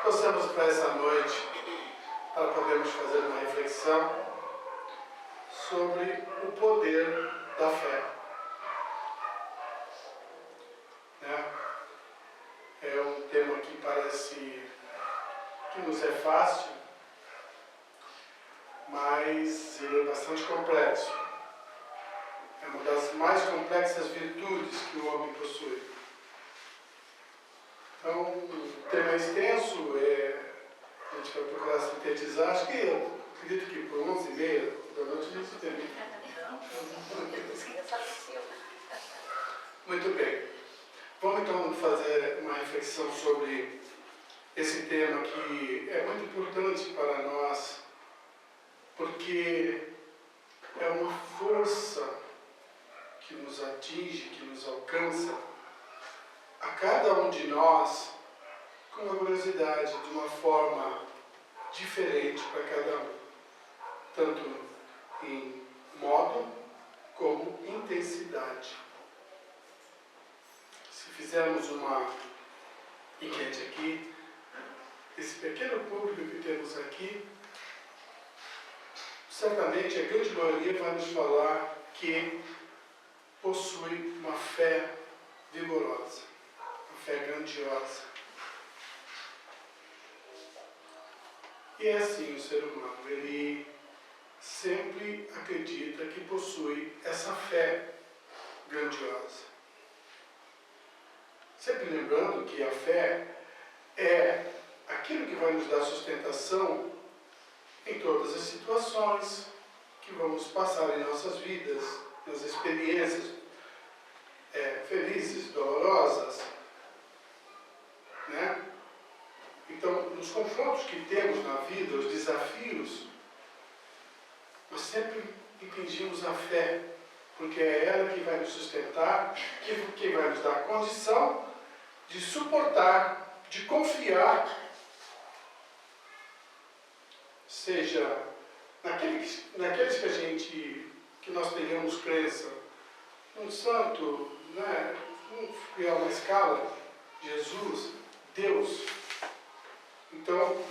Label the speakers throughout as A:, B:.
A: trouxemos para essa noite para podermos fazer uma reflexão sobre o poder da fé. É um tema que parece que nos é fácil, mas ele é bastante complexo. É uma das mais complexas virtudes que o homem possui. Então, o tema é extenso, a gente vai procurar sintetizar. Acho que eu acredito que por 11h30 da noite a gente termina. Muito bem. Vamos então fazer uma reflexão sobre esse tema que é muito importante para nós, porque é uma força que nos atinge, que nos alcança, a cada um de nós, com uma curiosidade, de uma forma diferente para cada um, tanto em modo como intensidade. Se fizermos uma enquete aqui, esse pequeno público que temos aqui, certamente a grande maioria vai nos falar que possui uma fé vigorosa, uma fé grandiosa. E é assim o ser humano, ele sempre acredita que possui essa fé grandiosa. Sempre lembrando que a fé é aquilo que vai nos dar sustentação em todas as situações que vamos passar em nossas vidas, nas experiências felizes, dolorosas, né? Então, nos confrontos que temos na vida, os desafios, nós sempre entendemos a fé, porque é ela que vai nos sustentar, que vai nos dar condição de suportar, de confiar, seja naqueles que nós tenhamos crença, um santo, né? Vamos criar uma escala, Jesus, Deus. Então,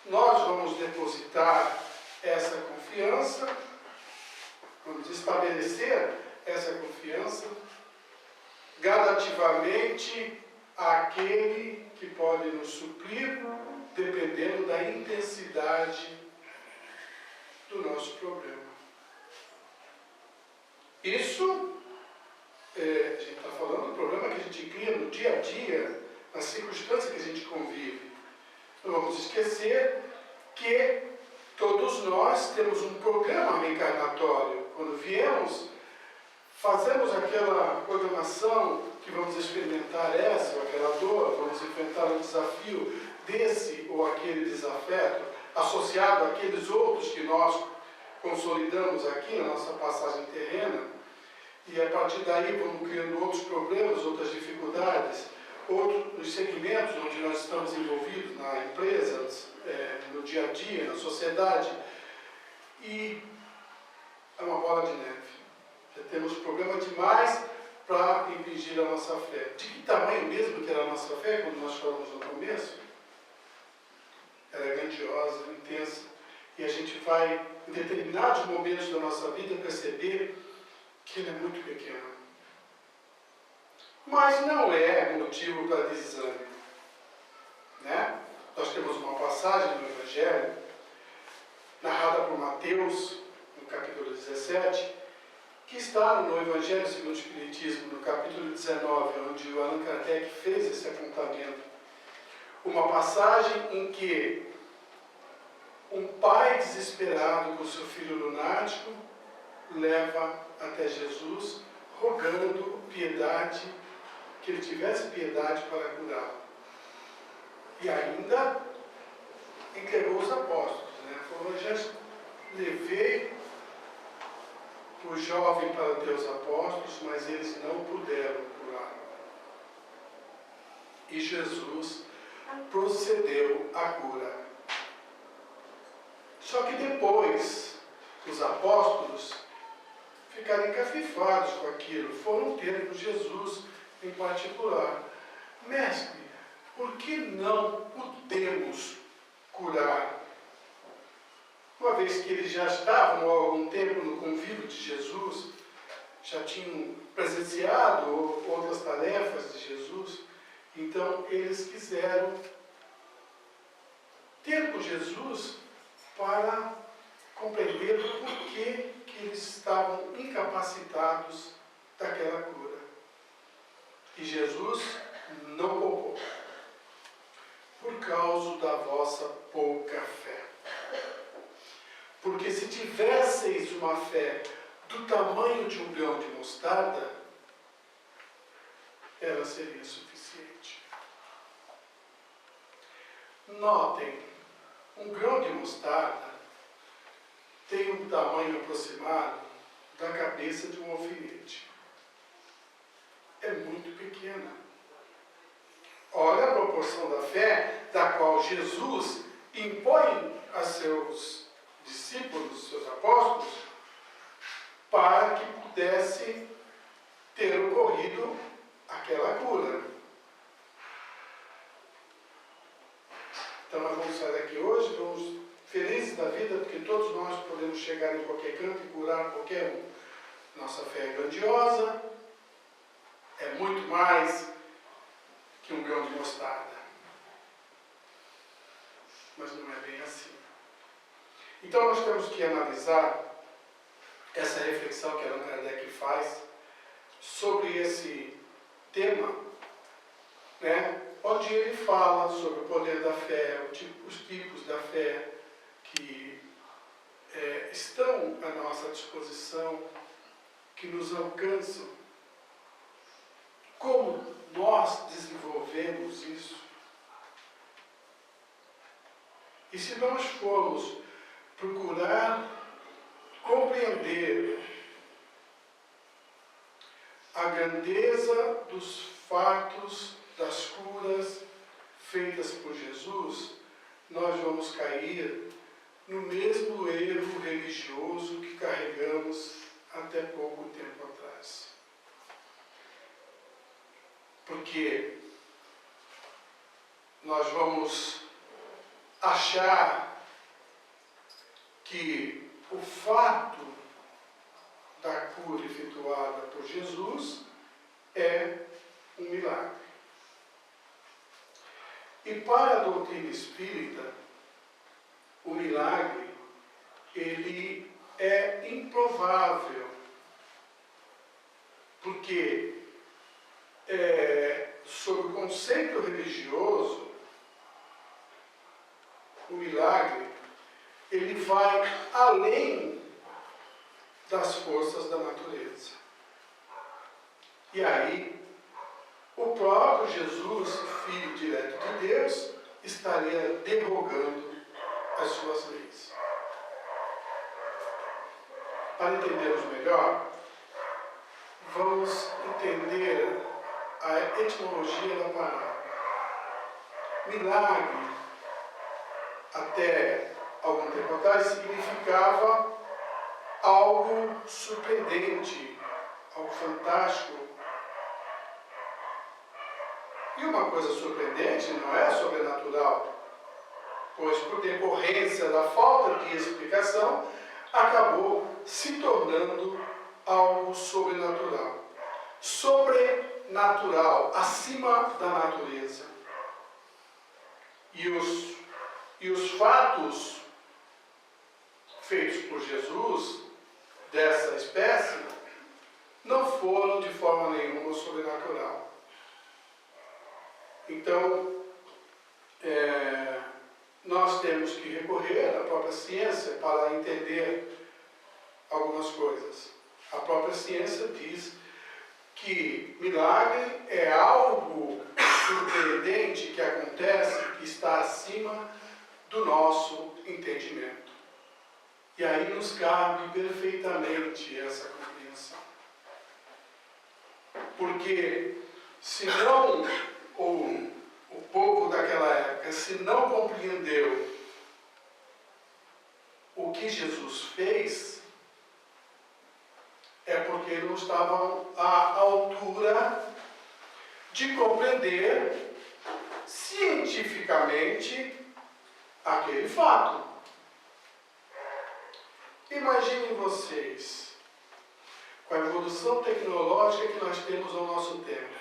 A: nós vamos depositar essa confiança, vamos estabelecer essa confiança gradativamente àquele que pode nos suprir, dependendo da intensidade do nosso problema. Isso, a gente está falando do problema que a gente cria no dia a dia, nas circunstâncias que a gente convive. Não vamos esquecer que todos nós temos um programa reencarnatório. Quando viemos, fazemos aquela programação que vamos experimentar essa ou aquela dor, vamos enfrentar um desafio desse ou aquele desafeto, associado àqueles outros que nós consolidamos aqui na nossa passagem terrena, e a partir daí vamos criando outros problemas, outras dificuldades, nos segmentos onde nós estamos envolvidos, na empresa, no dia a dia, na sociedade, e é uma bola de neve. Já temos problema demais para impingir a nossa fé. De que tamanho mesmo que era a nossa fé, quando nós falamos no começo? Ela é grandiosa, intensa, e a gente vai, em determinados momentos da nossa vida, perceber que ela é muito pequena. Mas não é motivo para desânimo, né? Nós temos uma passagem no Evangelho, narrada por Mateus, no capítulo 17, que está no Evangelho segundo o Espiritismo, no capítulo 19, onde o Allan Kardec fez esse apontamento. Uma passagem em que um pai desesperado com seu filho lunático leva até Jesus, rogando piedade, que ele tivesse piedade para curá-lo. E ainda entregou os apóstolos, né? Falou, já levei o jovem para teus apóstolos, mas eles não puderam curá-lo. E Jesus procedeu à cura. Só que depois, os apóstolos ficaram encafifados com aquilo, foram ter com Jesus em particular. Mestre, por que não curar. Uma vez que eles já estavam há algum tempo no convívio de Jesus, já tinham presenciado outras tarefas de Jesus, então eles quiseram ter com Jesus para compreender por que eles estavam incapacitados daquela cura. E Jesus não poupou. Por causa da vossa pouca fé. Porque se tivesseis uma fé do tamanho de um grão de mostarda, ela seria suficiente. Notem, um grão de mostarda tem um tamanho aproximado da cabeça de um alfinete. É muito pequena. Olha a proporção da fé da qual Jesus impõe a seus discípulos, seus apóstolos, para que pudesse ter ocorrido aquela cura. Então nós vamos sair daqui hoje, vamos felizes da vida, porque todos nós podemos chegar em qualquer canto e curar qualquer um. Nossa fé é grandiosa, é muito mais que um grão de mostarda. Mas não é bem assim. Então nós temos que analisar essa reflexão que Allan Kardec faz sobre esse tema, né? Onde ele fala sobre o poder da fé, os tipos da fé que estão à nossa disposição, que nos alcançam. Como nós desenvolvemos isso? E se nós formos procurar compreender a grandeza dos fatos, das curas feitas por Jesus, nós vamos cair no mesmo erro religioso que carregamos até pouco tempo atrás. Porque nós vamos achar que o fato da cura efetuada por Jesus é um milagre. E para a doutrina espírita, o milagre, ele é improvável, porque sob o conceito religioso, o milagre, ele vai além das forças da natureza. E aí, o próprio Jesus, Filho direto de Deus, estaria derrogando as suas leis. Para entendermos melhor, vamos entender a etimologia da palavra. Milagre, até algum tempo atrás, significava algo surpreendente, algo fantástico. E uma coisa surpreendente não é sobrenatural, pois por decorrência da falta de explicação, acabou se tornando algo sobrenatural. Sobrenatural, acima da natureza. E os fatos feitos por Jesus, dessa espécie, não foram de forma nenhuma sobrenatural. Então, nós temos que recorrer à própria ciência para entender algumas coisas. A própria ciência diz que milagre é algo surpreendente que acontece, que está acima do nosso entendimento. E aí nos cabe perfeitamente essa compreensão. Porque senão o povo daquela época, se não compreendeu o que Jesus fez, é porque não estavam à altura de compreender cientificamente aquele fato. Imaginem vocês, com a evolução tecnológica que nós temos ao nosso tempo,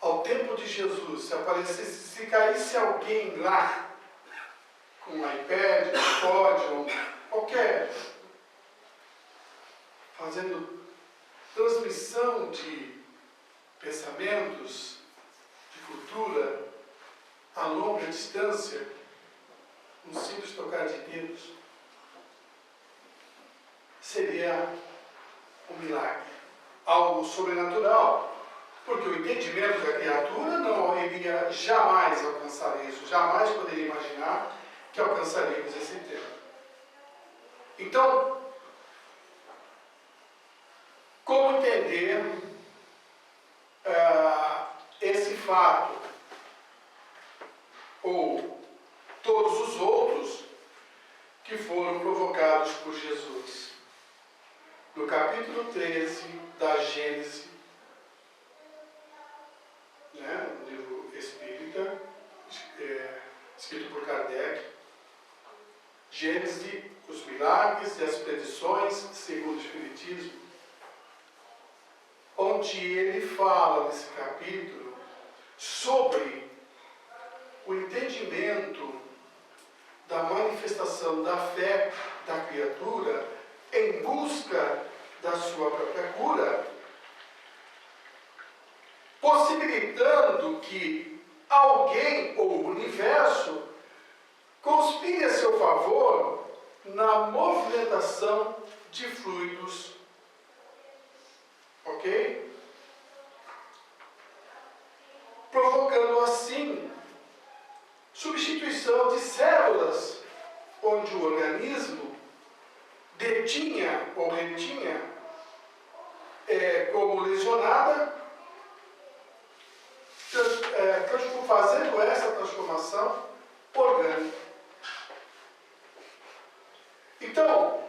A: ao tempo de Jesus, se aparecesse, se caísse alguém lá, com um iPad, um iPod, ou qualquer, fazendo transmissão de pensamentos, de cultura, a longa distância, um simples tocar de dedos, seria um milagre, algo sobrenatural, porque o entendimento da criatura não iria jamais alcançar isso, jamais poderia imaginar que alcançaríamos esse tempo. Então, como entender esse fato, ou todos os outros que foram provocados por Jesus? No capítulo 13 da Gênesis, no livro espírita, escrito por Kardec, Gênesis, os milagres e as predições segundo o Espiritismo, onde ele fala nesse capítulo sobre o entendimento da manifestação da fé da criatura em busca da sua própria cura, possibilitando que alguém ou o universo conspire a seu favor na movimentação de fluidos. Ok? Provocando assim substituição de células onde o organismo detinha ou retinha como lesionada, fazendo essa transformação orgânica. Então,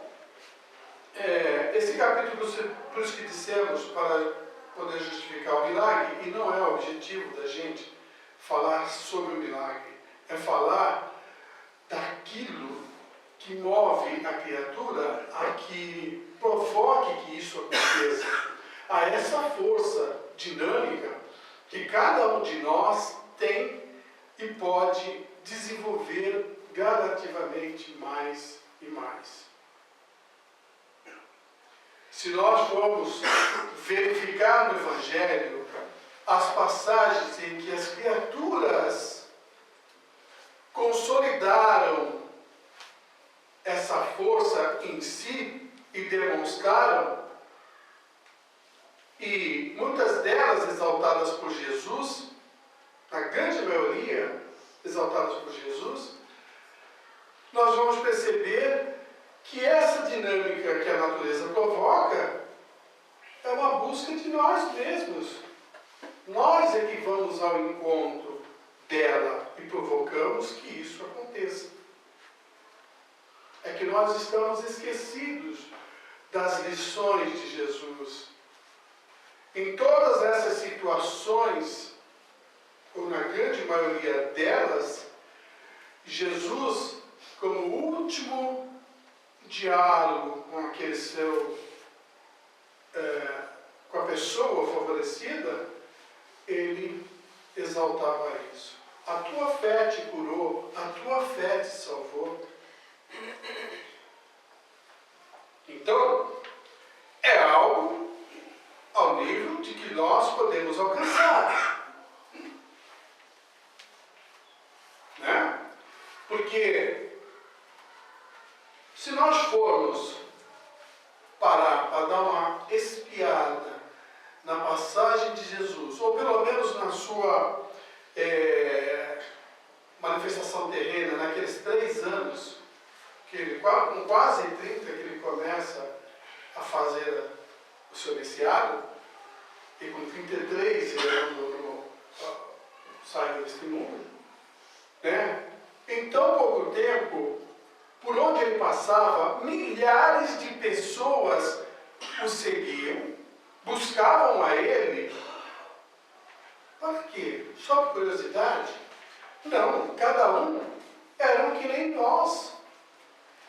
A: esse capítulo, por isso que dissemos, para poder justificar o milagre, e não é o objetivo da gente falar sobre o milagre, é falar daquilo que move a criatura a que provoque que isso aconteça, a essa força dinâmica que cada um de nós tem e pode desenvolver gradativamente mais e mais. Se nós formos verificar no Evangelho as passagens em que as criaturas consolidaram essa força em si e demonstraram, e muitas delas exaltadas por Jesus, a grande maioria exaltadas por Jesus, nós vamos perceber que essa dinâmica que a natureza provoca é uma busca de nós mesmos. Nós é que vamos ao encontro dela e provocamos que isso aconteça. É que nós estamos esquecidos das lições de Jesus. Em todas essas situações, ou na grande maioria delas, Jesus, como último diálogo com aquele seu, com a pessoa favorecida, ele exaltava isso. A tua fé te curou, a tua fé te salvou. Então, é algo ao nível de que nós podemos alcançar. Né? Porque se nós formos parar para dar uma espiada na passagem de Jesus, ou pelo menos na sua manifestação terrena, naqueles 3 anos, que ele, com quase 30, que ele começa a fazer o seu iniciado, e com 33 ele sai deste mundo, né? Em tão pouco tempo, por onde ele passava, milhares de pessoas o seguiam, buscavam a ele. Para quê? Só por curiosidade? Não, cada um era eram que nem nós.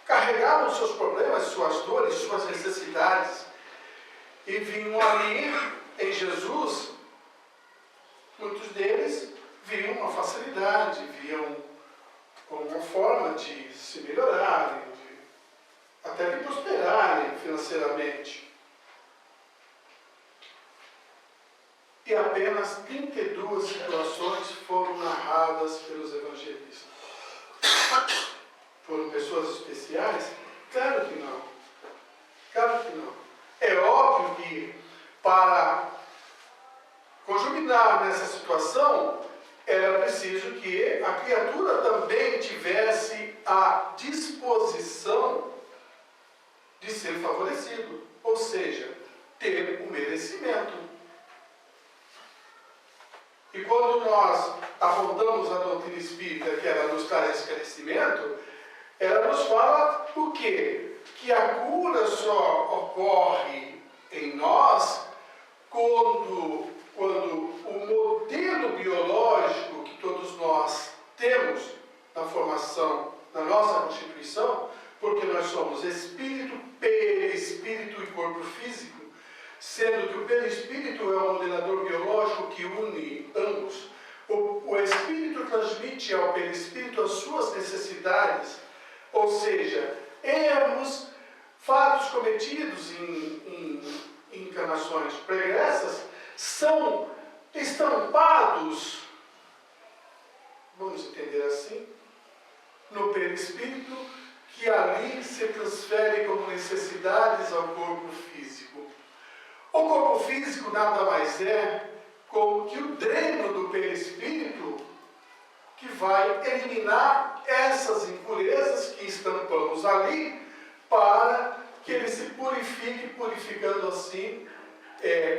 A: Carregavam seus problemas, suas dores, suas necessidades. E vinham ali em Jesus, muitos deles viam uma facilidade, viam uma forma de se melhorarem, até de prosperarem financeiramente. E apenas 32 situações foram narradas pelos evangelistas. Foram pessoas especiais? Claro que não. Claro que não. É óbvio que para conjugar nessa situação, era preciso que a criatura também tivesse a disposição de ser favorecido, ou seja, ter o merecimento. E quando nós apontamos a doutrina espírita, que ela nos traz esclarecimento, ela nos fala o quê? Que a cura só ocorre em nós quando o modelo biológico que todos nós temos na formação, na nossa constituição, porque nós somos espírito, perispírito e corpo físico, sendo que o perispírito é o modelador biológico que une ambos. O espírito transmite ao perispírito as suas necessidades, ou seja, erros, fatos cometidos em encarnações pregressas são estampados, vamos entender assim, no perispírito, que ali se transfere como necessidades ao corpo físico. O corpo físico nada mais é como que o dreno do perispírito que vai eliminar essas impurezas que estampamos ali para que ele se purifique, purificando assim,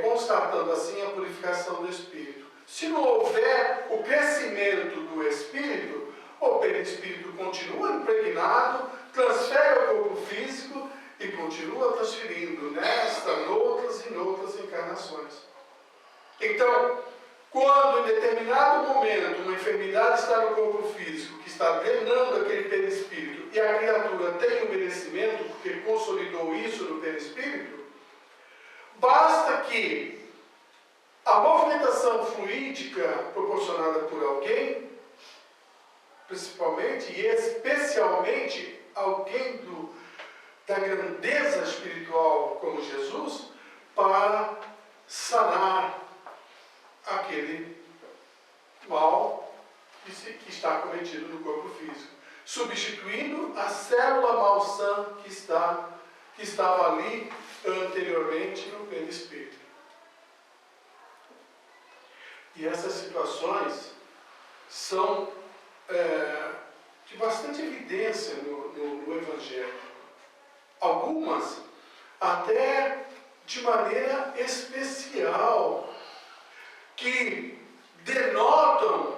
A: constatando assim a purificação do espírito. Se não houver o crescimento do espírito, o perispírito continua impregnado, transfere ao corpo físico e continua transferindo nesta, noutras e noutras encarnações. Então, quando em determinado momento uma enfermidade está no corpo físico, que está drenando aquele perispírito, e a criatura tem o merecimento, porque consolidou isso no perispírito, basta que a movimentação fluídica proporcionada por alguém, principalmente e especialmente alguém da grandeza espiritual como Jesus, para sanar aquele mal que está cometido no corpo físico, substituindo a célula malsã que estava ali anteriormente no perispírito. E essas situações são de bastante evidência no Evangelho. Algumas até de maneira especial, que denotam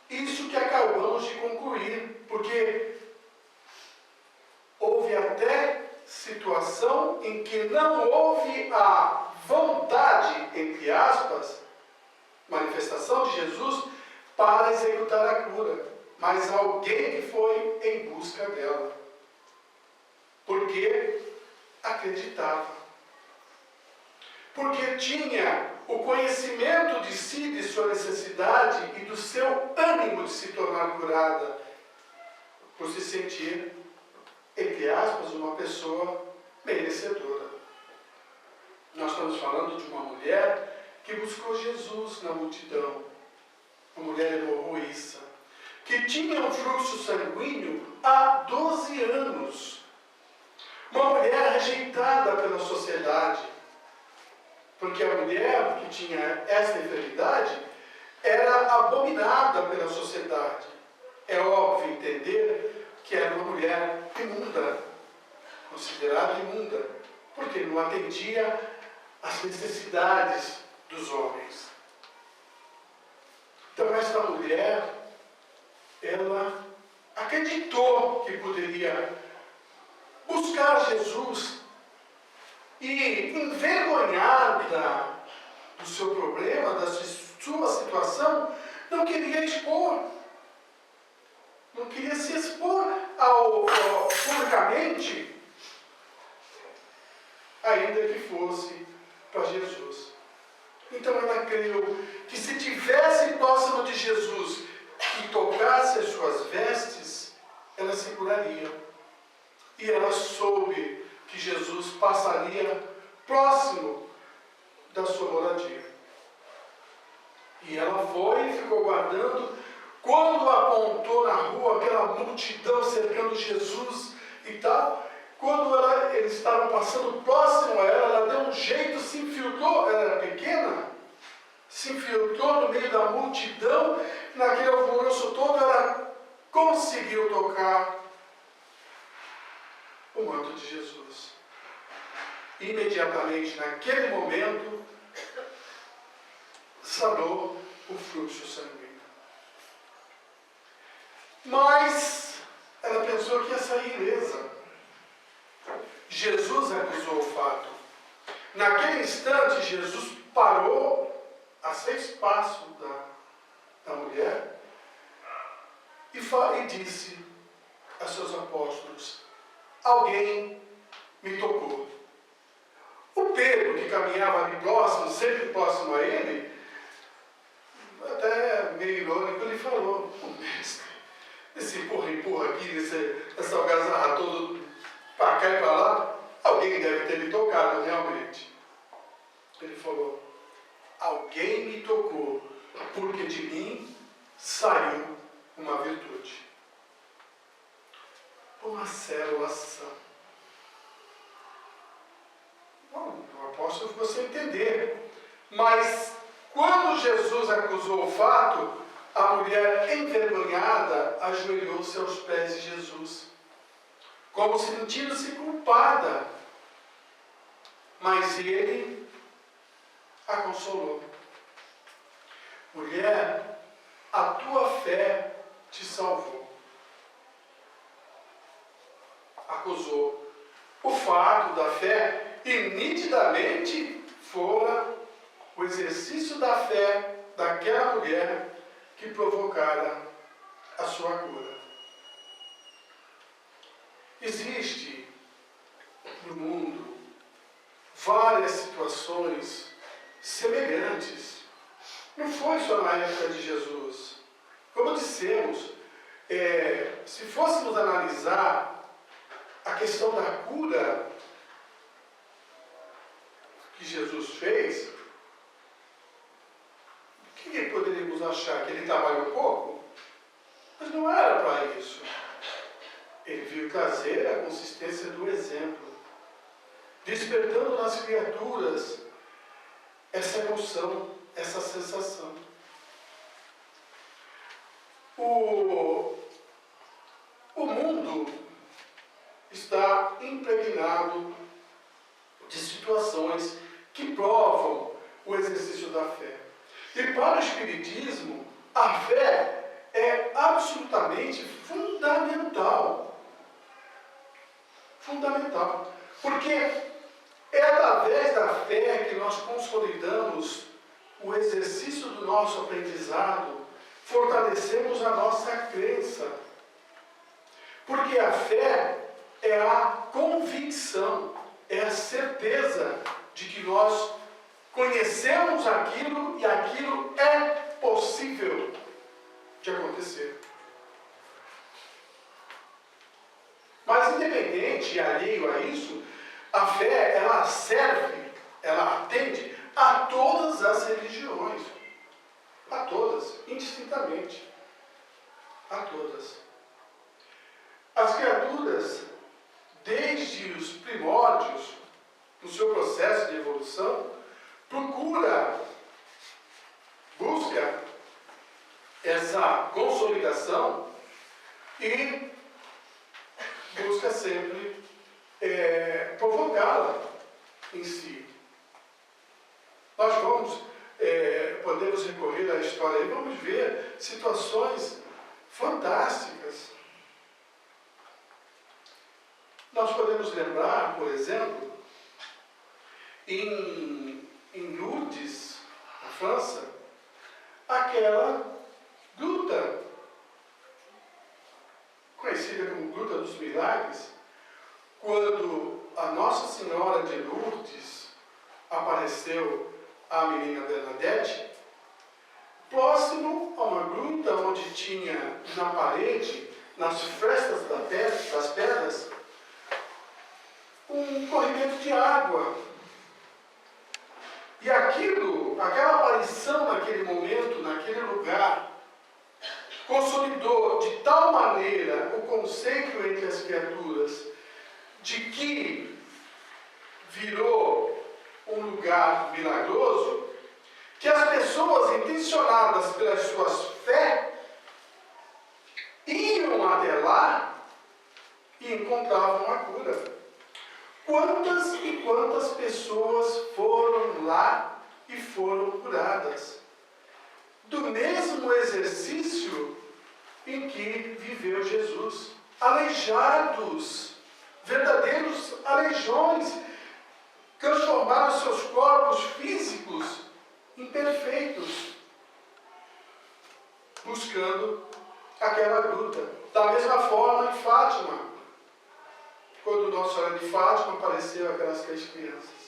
A: isso que acabamos de concluir, porque houve até situação em que não houve a vontade, entre aspas, manifestação de Jesus para executar a cura, mas alguém que foi em busca dela, porque acreditava, porque tinha o conhecimento de si, de sua necessidade e do seu ânimo de se tornar curada, por se sentir, entre aspas, uma pessoa merecedora. Nós estamos falando de uma mulher que buscou Jesus na multidão, uma mulher hemorroíça, que tinha um fluxo sanguíneo há 12 anos, uma mulher rejeitada pela sociedade, porque a mulher que tinha essa enfermidade era abominada pela sociedade. É óbvio entender que era uma mulher imunda, considerada imunda, porque não atendia às necessidades dos homens. Então esta mulher, ela acreditou que poderia buscar Jesus e, envergonhada do seu problema, da sua situação, não queria expor. Não unicamente, ainda que fosse para Jesus. Então ela creu que se tivesse próximo de Jesus e tocasse as suas vestes, ela se curaria. E ela soube que Jesus passaria próximo da sua moradia. E ela foi e ficou guardando. Quando apontou na rua aquela multidão cercando Jesus e tal, quando eles estavam passando próximo a ela, ela deu um jeito, se infiltrou, ela era pequena, se infiltrou no meio da multidão, naquele alvoroço todo, ela conseguiu tocar o manto de Jesus. Imediatamente, naquele momento, sarou o fluxo sanguíneo. Mas ela pensou que ia sair ilesa. Jesus acusou o fato. Naquele instante, Jesus parou a 6 passos da mulher e disse a seus apóstolos: alguém me tocou. O Pedro, que caminhava ali próximo, sempre próximo a ele, até meio irônico, ele falou: mestre, esse empurra aqui, essa algazarra toda para cá e para lá, alguém deve ter me tocado realmente. Ele falou: alguém me tocou, porque de mim saiu uma virtude. Uma célula sã. Bom, o apóstolo ficou sem entender. Mas quando Jesus acusou o fato, a mulher envergonhada ajoelhou-se aos pés de Jesus, como sentindo-se culpada. Mas ele a consolou. Mulher, a tua fé te salvou. Acusou o fato da fé e nitidamente fora o exercício da fé daquela mulher que provocara a sua cura. Existe no mundo várias situações semelhantes. Não foi só na época de Jesus. Como dissemos, se fôssemos analisar a questão da cura que Jesus fez, o que poderíamos achar? Que ele trabalhou pouco? Mas não era para isso. Ele veio trazer a consistência do exemplo, despertando nas criaturas essa emoção, essa sensação. O mundo está impregnado de situações que provam o exercício da fé. E para o Espiritismo, a fé é absolutamente fundamental. Fundamental. Porque é através da fé que nós consolidamos o exercício do nosso aprendizado, fortalecemos a nossa crença. Porque a fé é a convicção, é a certeza de que nós conhecemos aquilo e aquilo é possível de acontecer. Mas independente e alheio a isso, a fé, ela serve, ela atende a todas as religiões. A todas, indistintamente. A todas. As criaturas, desde os primórdios, no seu processo de evolução, busca essa consolidação e busca sempre provocá-la em si. Nós podemos recorrer à história e vamos ver situações fantásticas. Nós podemos lembrar, por exemplo, em Lourdes, na França, aquela gruta, conhecida como Gruta dos Milagres, quando a Nossa Senhora de Lourdes apareceu à menina Bernadette, próximo a uma gruta onde tinha na parede, nas frestas das pedras, um corrimento de água. E aquela aparição naquele momento, naquele lugar, consolidou de tal maneira o conceito entre as criaturas de que virou um lugar milagroso, que as pessoas intencionadas pelas suas fé iam até lá e encontravam a cura. Quantas e quantas pessoas foram lá e foram curadas do mesmo exercício em que viveu Jesus? Aleijados, verdadeiros aleijões, transformaram seus corpos físicos em perfeitos, buscando aquela gruta. Da mesma forma em Fátima, quando Nossa Senhora de Fátima apareceu aquelas 3 crianças.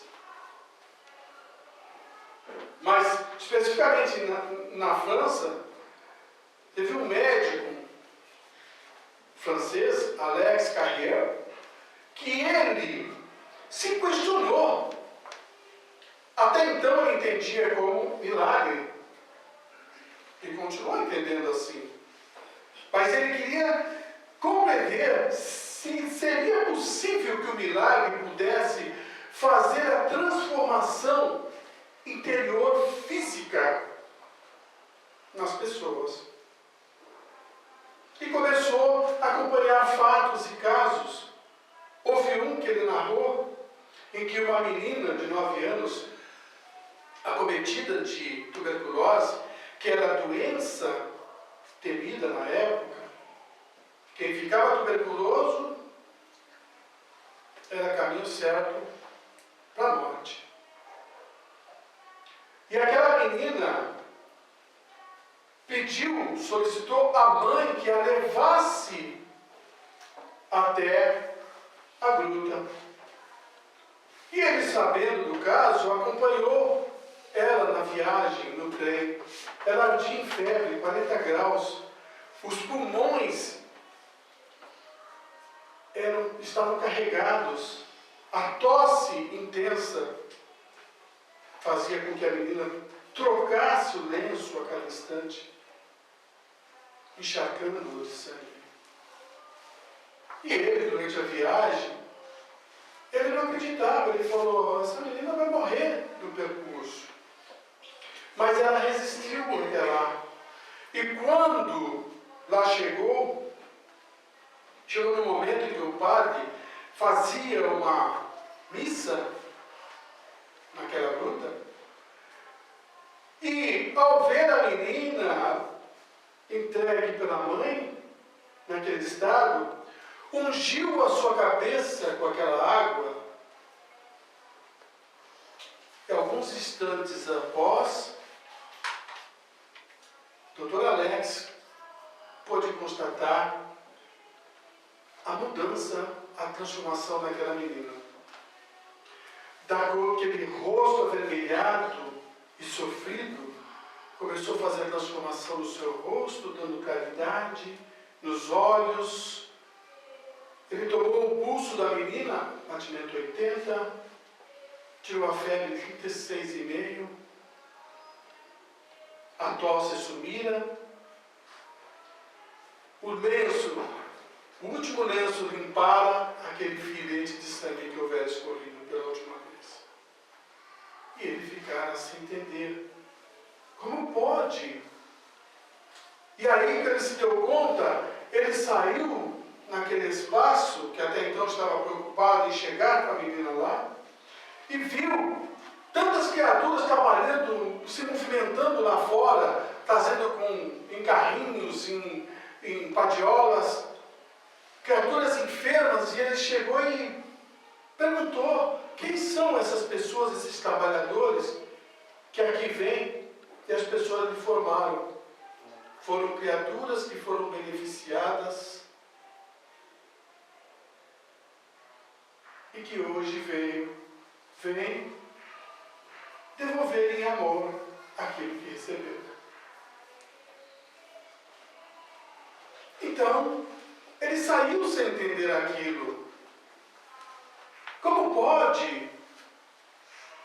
A: Mas, especificamente na França, teve um médico francês, Alex Carrier, que ele se questionou. Até então ele entendia como milagre. E continuou entendendo assim. Mas ele queria compreender se seria possível que o milagre pudesse fazer a transformação interior física nas pessoas. E começou a acompanhar fatos e casos. Houve um que ele narrou, em que uma menina de 9 anos, acometida de tuberculose, que era a doença temida na época, quem ficava tuberculoso era caminho certo para a morte. E aquela menina solicitou à mãe que a levasse até a gruta. E ele, sabendo do caso, acompanhou ela na viagem, no trem. Ela ardia em febre, 40 graus. Os pulmões estavam carregados. A tosse intensa fazia com que a menina trocasse o lenço a cada instante, encharcando-o de sangue. E ele, durante a viagem, ele não acreditava. Ele falou: essa menina vai morrer no percurso. Mas ela resistiu até lá. E quando lá chegou no momento em que o padre fazia uma missa naquela gruta, e ao ver a menina entregue pela mãe, naquele estado, ungiu a sua cabeça com aquela água. E alguns instantes após, Dr. Alex pôde constatar a mudança, a transformação daquela menina. Daquele rosto avermelhado e sofrido, começou a fazer a transformação no seu rosto, dando claridade nos olhos. Ele tomou o pulso da menina, batimento 80, tirou a febre 36,5, a tosse sumira, o último lenço limpara aquele filete de sangue que houvera escorrido pela última vez. E ele ficara sem entender. Como pode? E aí, quando ele se deu conta, ele saiu naquele espaço, que até então estava preocupado em chegar com a menina lá, e viu tantas criaturas trabalhando, se movimentando lá fora, trazendo em carrinhos, em padiolas, criaturas enfermas, e ele chegou e perguntou: quem são essas pessoas, esses trabalhadores que aqui vêm? E as pessoas lhe informaram: foram criaturas que foram beneficiadas e que hoje vem devolver em amor aquilo que recebeu. Então, ele saiu sem entender aquilo. Como pode,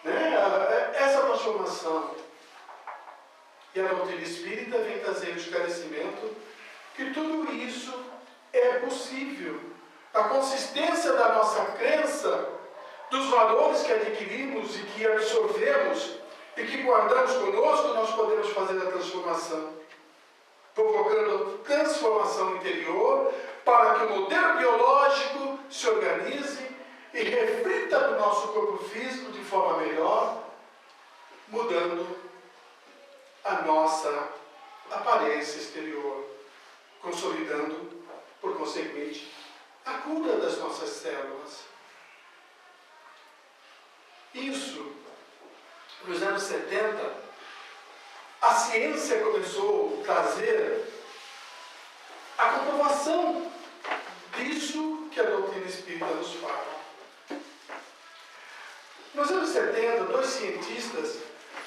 A: né, essa transformação? E a doutrina espírita vem trazer o esclarecimento que tudo isso é possível. A consistência da nossa crença, dos valores que adquirimos e que absorvemos e que guardamos conosco, nós podemos fazer a transformação, provocando transformação interior para que o modelo biológico se organize e reflita no nosso corpo físico de forma melhor, mudando a nossa aparência exterior, consolidando, por conseguinte, a cura das nossas células. Isso, nos anos 70, a ciência começou a trazer a comprovação disso que a doutrina espírita nos fala. Nos anos 70, dois cientistas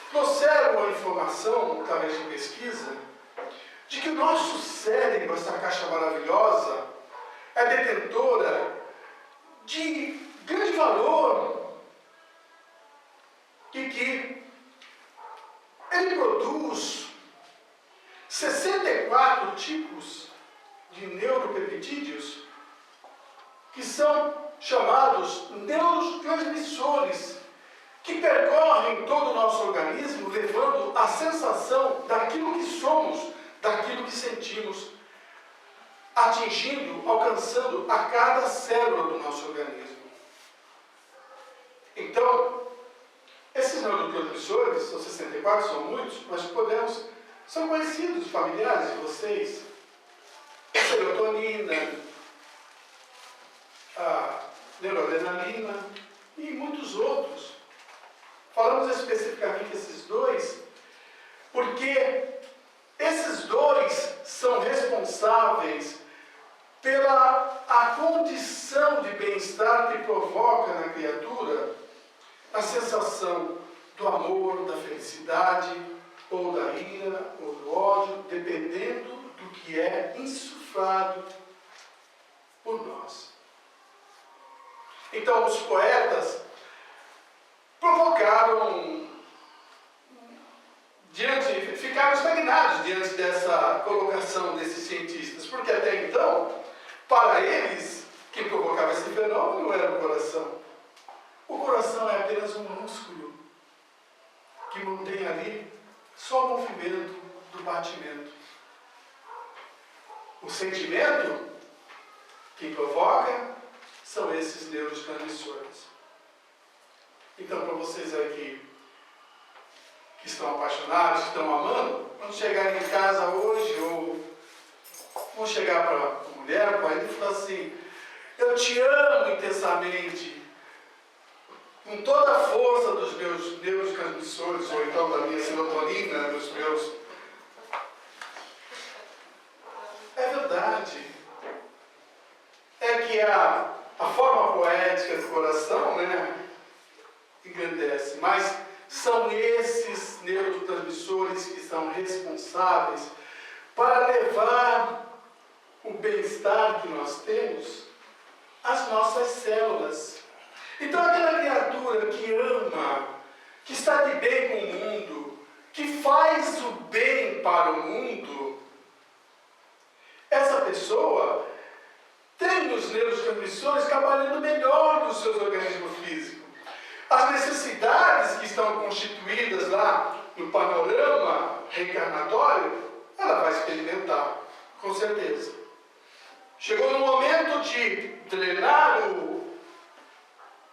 A: trouxeram a informação, através de pesquisa, de que o nosso cérebro, essa caixa maravilhosa, é detentora de grande valor e que ele produz 64 tipos de neuropeptídeos que são chamados neurotransmissores, que percorrem todo o nosso organismo, levando a sensação daquilo que somos, daquilo que sentimos, atingindo, alcançando a cada célula do nosso organismo. Então, esses neurotransmissores, são 64, são muitos, mas são conhecidos, familiares de vocês. A serotonina, a noradrenalina e muitos outros. Falamos especificamente desses dois, porque esses dois são responsáveis pela a condição de bem-estar que provoca na criatura a sensação do amor, da felicidade, ou da ira, ou do ódio, dependendo do que é insuflado por nós. Então, os poetas provocaram, ficaram estagnados diante dessa colocação desses cientistas, porque até então, para eles, quem provocava esse fenômeno era o coração. O coração é apenas um músculo que mantém ali só o movimento do batimento. O sentimento que provoca são esses neurotransmissores. Então, para vocês aí que estão apaixonados, que estão amando, quando chegarem em casa hoje, ou vão chegar para a mulher, para o marido, e falar assim: eu te amo intensamente, com toda a força dos meus neurotransmissores, ou então da minha serotonina, dos meus... É verdade. É que a forma poética do coração, né, engrandece, mas são esses neurotransmissores que são responsáveis para levar o bem-estar que nós temos às nossas células. Então, aquela criatura que ama, que está de bem com o mundo, que faz o bem para o mundo, essa pessoa tem os neurotransmissores trabalhando melhor nos seus organismos físicos. As necessidades que estão constituídas lá no panorama reencarnatório, ela vai experimentar, com certeza. Chegou no momento de drenar o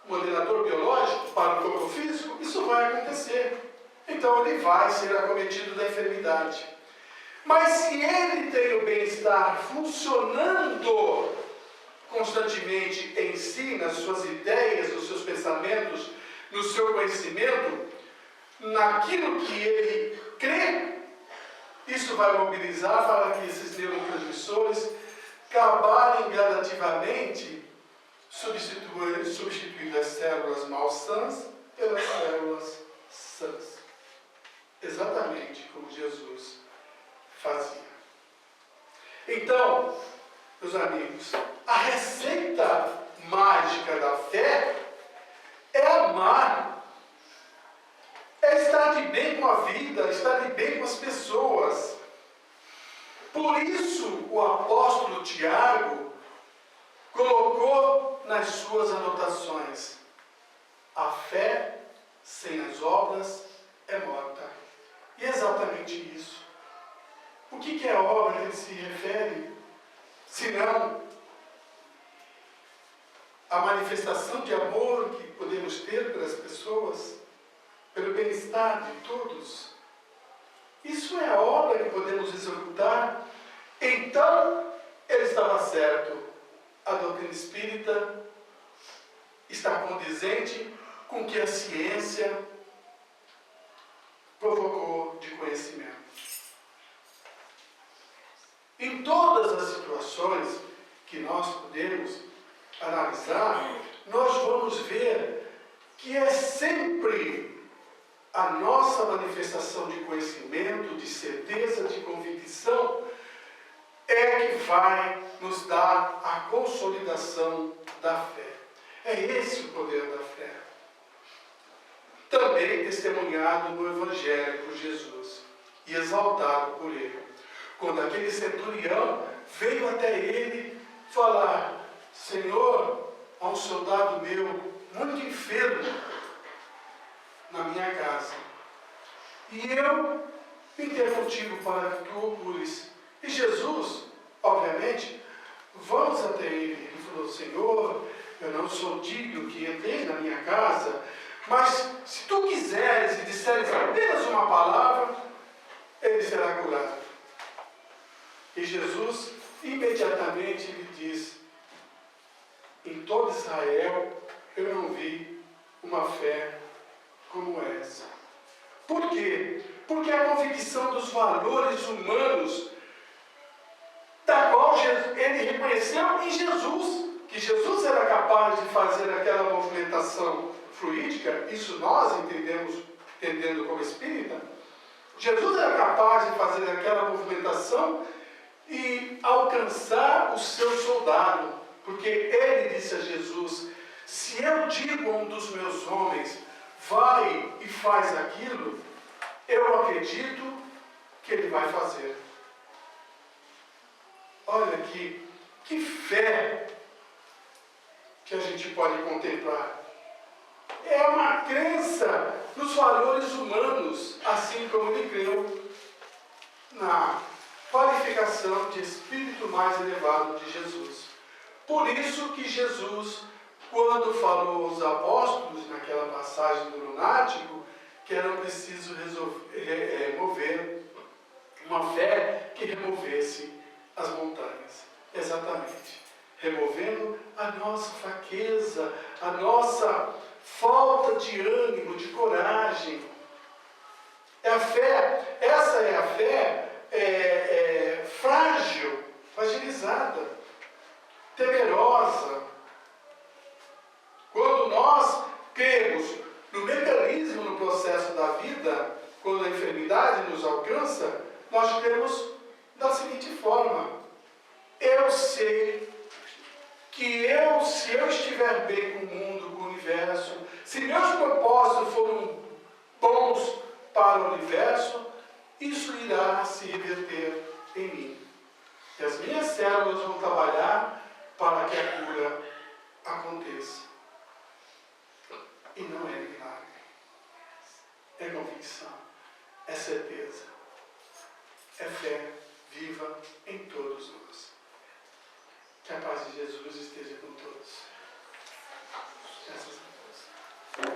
A: modelador biológico para o corpo físico, isso vai acontecer. Então ele vai ser acometido da enfermidade. Mas se ele tem o bem-estar funcionando constantemente em si, nas suas ideias, nos seus pensamentos, no seu conhecimento, naquilo que ele crê, isso vai mobilizar para que esses neurotransmissores trabalhem gradativamente substituindo as células malsãs pelas células sãs. Exatamente como Jesus fazia. Então, meus amigos, a receita mágica da fé é amar, é estar de bem com a vida, estar de bem com as pessoas. Por isso, o apóstolo Tiago colocou nas suas anotações: a fé sem as obras é morta. E é exatamente isso. O que é a obra que ele se refere? Senão a manifestação de amor que podemos ter pelas pessoas, pelo bem-estar de todos. Isso é a obra que podemos executar. Então, ele estava certo. A doutrina espírita está condizente com o que a ciência provocou de conhecimento. Em todas as situações que nós podemos analisar, nós vamos ver que é sempre a nossa manifestação de conhecimento, de certeza, de convicção, é que vai nos dar a consolidação da fé. É esse o poder da fé. Também testemunhado no Evangelho por Jesus e exaltado por ele. Quando aquele centurião veio até ele falar: Senhor, há um soldado meu muito enfermo na minha casa, e eu vim ter contigo para que tu o cures. E Jesus, obviamente, vamos até ele. Ele falou: Senhor, eu não sou digno que entreis na minha casa, mas se tu quiseres e disseres apenas uma palavra, ele será curado. E Jesus imediatamente lhe diz: em todo Israel eu não vi uma fé como essa. Por quê? Porque a convicção dos valores humanos, da qual ele reconheceu em Jesus, que Jesus era capaz de fazer aquela movimentação fluídica, isso nós entendendo como espírita. Jesus era capaz de fazer aquela movimentação e alcançar o seu soldado, porque ele disse a Jesus: se eu digo a um dos meus homens, vai e faz aquilo, eu acredito que ele vai fazer. Olha aqui, que fé que a gente pode contemplar. É uma crença nos valores humanos, assim como ele creu na qualificação de espírito mais elevado de Jesus. Por isso que Jesus, quando falou aos apóstolos, naquela passagem do lunático, que era preciso mover uma fé que removesse as montanhas. Exatamente. Removendo a nossa fraqueza, a nossa falta de ânimo, de coragem. É a fé, essa é a fé frágil, fragilizada, temerosa. Quando nós cremos no mecanismo, no processo da vida, quando a enfermidade nos alcança, nós cremos da seguinte forma: eu sei que se eu estiver bem com o mundo, com o universo, se meus propósitos foram bons para o universo, isso irá se reverter em mim. E as minhas células vão trabalhar para que a cura aconteça. E não é milagre. É convicção. É certeza. É fé viva em todos nós. Que a paz de Jesus esteja com todos. Graças a Deus.